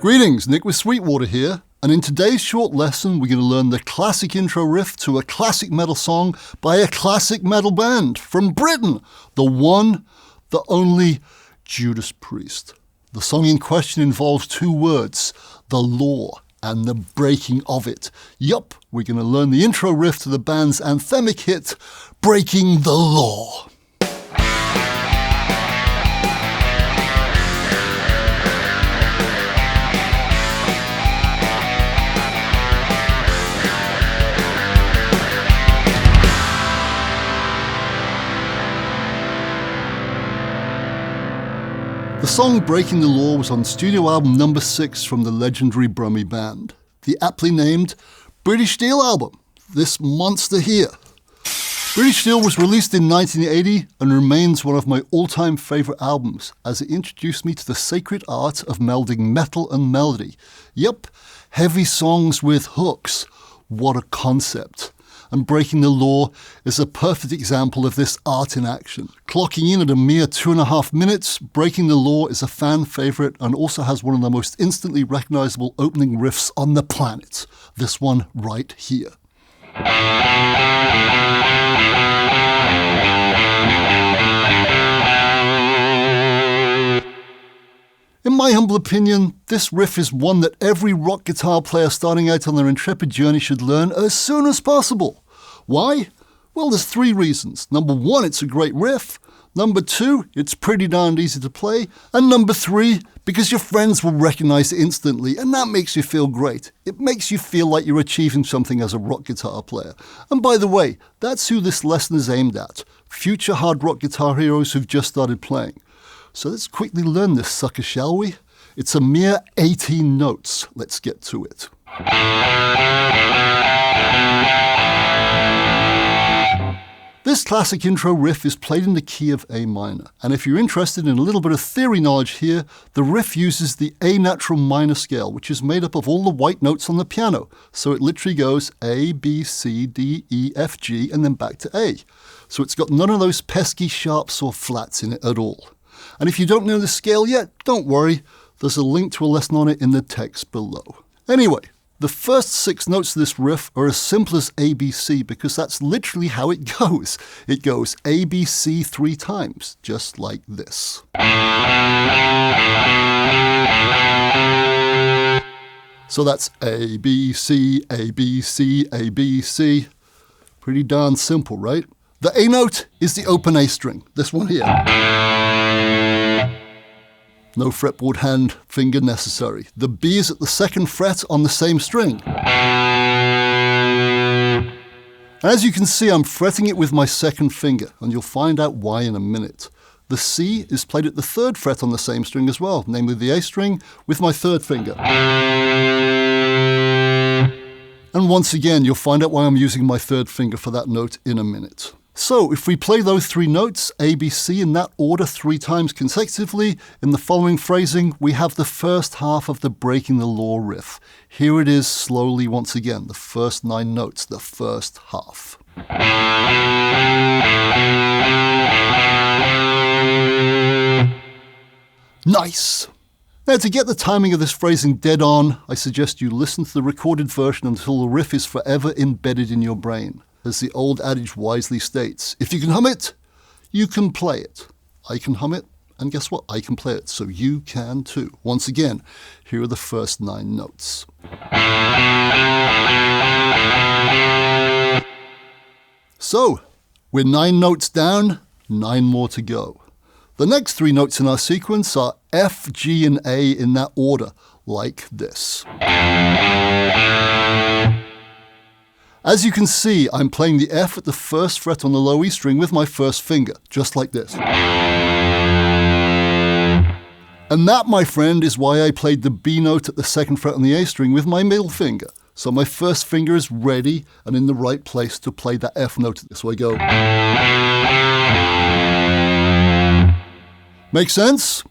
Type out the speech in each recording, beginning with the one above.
Greetings, Nick with Sweetwater here, and in today's short lesson we're going to learn the classic intro riff to a classic metal song by a classic metal band from Britain, the one, the only Judas Priest. The song in question involves two words, the law and the breaking of it. Yup, we're going to learn the intro riff to the band's anthemic hit, Breaking the Law. The song Breaking the Law was on studio album number 6 from the legendary Brummie band, the aptly named British Steel album, this monster here. British Steel was released in 1980 and remains one of my all-time favourite albums as it introduced me to the sacred art of melding metal and melody. Yep, heavy songs with hooks. What a concept. And Breaking the Law is a perfect example of this art in action. Clocking in at a mere 2.5 minutes, Breaking the Law is a fan favourite and also has one of the most instantly recognisable opening riffs on the planet. This one right here. In my humble opinion, this riff is one that every rock guitar player starting out on their intrepid journey should learn as soon as possible. Why? Well, there's 3 reasons. Number 1, it's a great riff. Number 2, it's pretty darned easy to play. And number 3, because your friends will recognize it instantly, and that makes you feel great. It makes you feel like you're achieving something as a rock guitar player. And by the way, that's who this lesson is aimed at. Future hard rock guitar heroes who've just started playing. So let's quickly learn this sucker, shall we? It's a mere 18 notes. Let's get to it. This classic intro riff is played in the key of A minor. And if you're interested in a little bit of theory knowledge here, the riff uses the A natural minor scale, which is made up of all the white notes on the piano. So it literally goes A, B, C, D, E, F, G, and then back to A. So it's got none of those pesky sharps or flats in it at all. And if you don't know the scale yet, don't worry, there's a link to a lesson on it in the text below. Anyway, the first 6 notes of this riff are as simple as ABC because that's literally how it goes. It goes ABC 3 times, just like this. So that's ABC, ABC, ABC. Pretty darn simple, right? The A note is the open A string, this one here. No fretboard hand finger necessary. The B is at the 2nd fret on the same string. As you can see, I'm fretting it with my 2nd finger, and you'll find out why in a minute. The C is played at the 3rd fret on the same string as well, namely the A string, with my 3rd finger. And once again, you'll find out why I'm using my 3rd finger for that note in a minute. So, if we play those 3 notes, A, B, C, in that order 3 times consecutively, in the following phrasing, we have the first half of the Breaking the Law riff. Here it is slowly once again, the first 9 notes, the first half. Nice! Now, to get the timing of this phrasing dead on, I suggest you listen to the recorded version until the riff is forever embedded in your brain. As the old adage wisely states, if you can hum it, you can play it. I can hum it, and guess what? I can play it, so you can too. Once again, here are the first 9 notes. So, we're 9 notes down, 9 more to go. The next 3 notes in our sequence are F, G, and A in that order, like this. As you can see, I'm playing the F at the 1st fret on the low E string with my 1st finger, just like this. And that, my friend, is why I played the B note at the 2nd fret on the A string with my middle finger. So my 1st finger is ready and in the right place to play that F note. So I go. Make sense?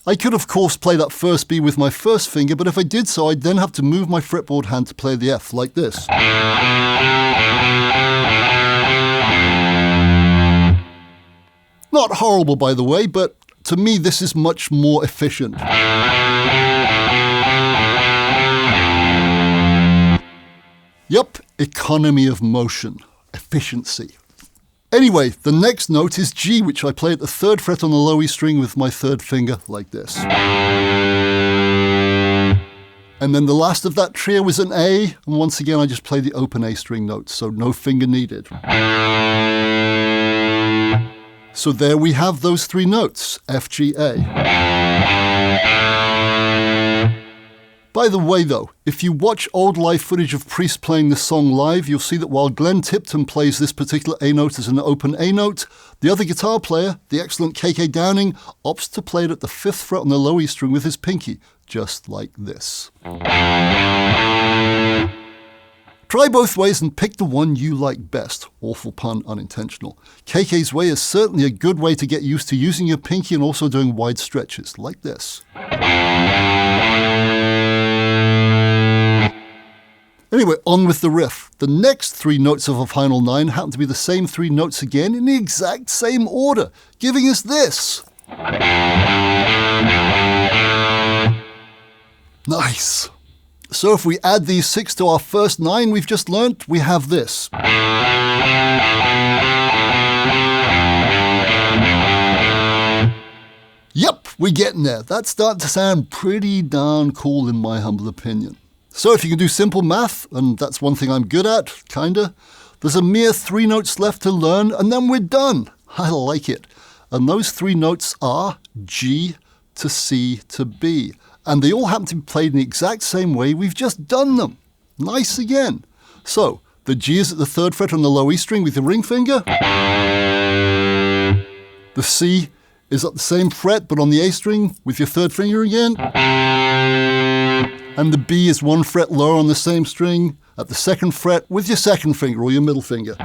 I could, of course, play that 1st B with my 1st finger, but if I did so, I'd then have to move my fretboard hand to play the F, like this. Not horrible, by the way, but to me, this is much more efficient. Yup, economy of motion, efficiency. Anyway, the next note is G, which I play at the 3rd fret on the low E string with my 3rd finger, like this. And then the last of that trio is an A, and once again I just play the open A string notes, so no finger needed. So there we have those 3 notes, F, G, A. By the way though, if you watch old live footage of Priest playing this song live, you'll see that while Glenn Tipton plays this particular A note as an open A note, the other guitar player, the excellent KK Downing, opts to play it at the 5th fret on the low E string with his pinky, just like this. Try both ways and pick the one you like best. Awful pun, unintentional. KK's way is certainly a good way to get used to using your pinky and also doing wide stretches, like this. Anyway, on with the riff. The next 3 notes of a final 9 happen to be the same 3 notes again in the exact same order, giving us this. Nice. So if we add these 6 to our first 9 we've just learnt, we have this. Yep, we're getting there. That's starting to sound pretty darn cool in my humble opinion. So if you can do simple math, and that's one thing I'm good at, kinda, there's a mere 3 notes left to learn and then we're done. I like it. And those 3 notes are G to C to B. And they all happen to be played in the exact same way we've just done them. Nice again. So, the G is at the 3rd fret on the low E string with your ring finger. The C is at the same fret but on the A string with your 3rd finger again. And the B is 1 fret lower on the same string at the 2nd fret with your 2nd finger or your middle finger.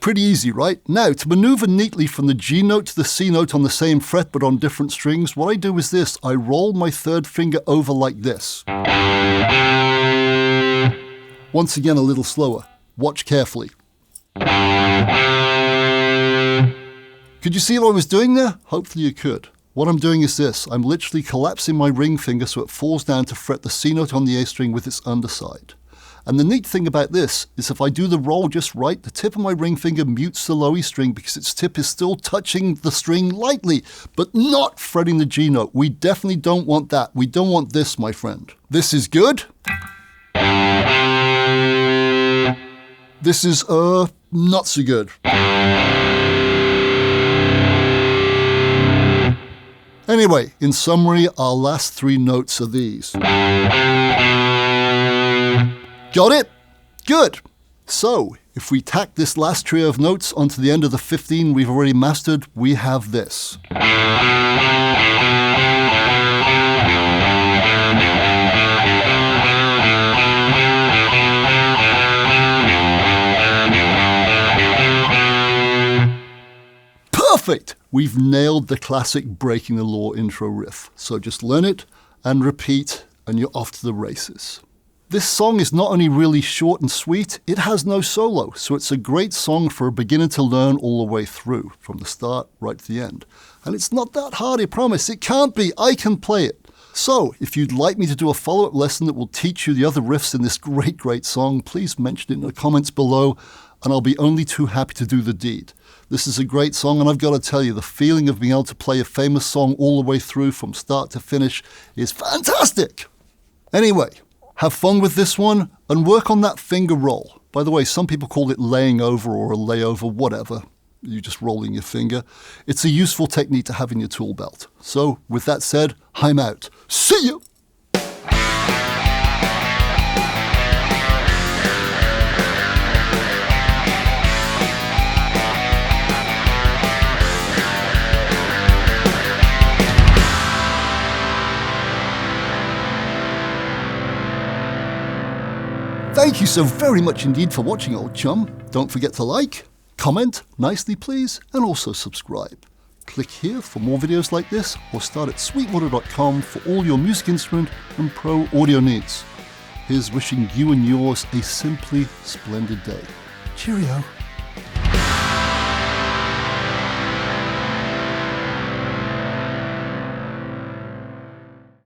Pretty easy, right? Now, to maneuver neatly from the G note to the C note on the same fret but on different strings, what I do is this. I roll my 3rd finger over like this. Once again, a little slower. Watch carefully. Could you see what I was doing there? Hopefully you could. What I'm doing is this. I'm literally collapsing my ring finger so it falls down to fret the C note on the A string with its underside. And the neat thing about this is if I do the roll just right, the tip of my ring finger mutes the low E string because its tip is still touching the string lightly, but not fretting the G note. We definitely don't want that. We don't want this, my friend. This is good. This is, not so good. Anyway, in summary, our last 3 notes are these. Got it? Good. So, if we tack this last trio of notes onto the end of the 15 we've already mastered, we have this. Perfect! We've nailed the classic Breaking the Law intro riff. So just learn it and repeat and you're off to the races. This song is not only really short and sweet, it has no solo, so it's a great song for a beginner to learn all the way through, from the start right to the end. And it's not that hard, I promise. It can't be. I can play it. So, if you'd like me to do a follow-up lesson that will teach you the other riffs in this great, great song, please mention it in the comments below, and I'll be only too happy to do the deed. This is a great song, and I've got to tell you, the feeling of being able to play a famous song all the way through from start to finish is fantastic! Anyway, have fun with this one, and work on that finger roll. By the way, some people call it laying over or a layover, whatever. You're just rolling your finger. It's a useful technique to have in your tool belt. So, with that said, I'm out. See you! Thank you so very much indeed for watching, old chum. Don't forget to like, comment nicely please, and also subscribe. Click here for more videos like this, or start at sweetwater.com for all your music instrument and pro audio needs. Here's wishing you and yours a simply splendid day. Cheerio.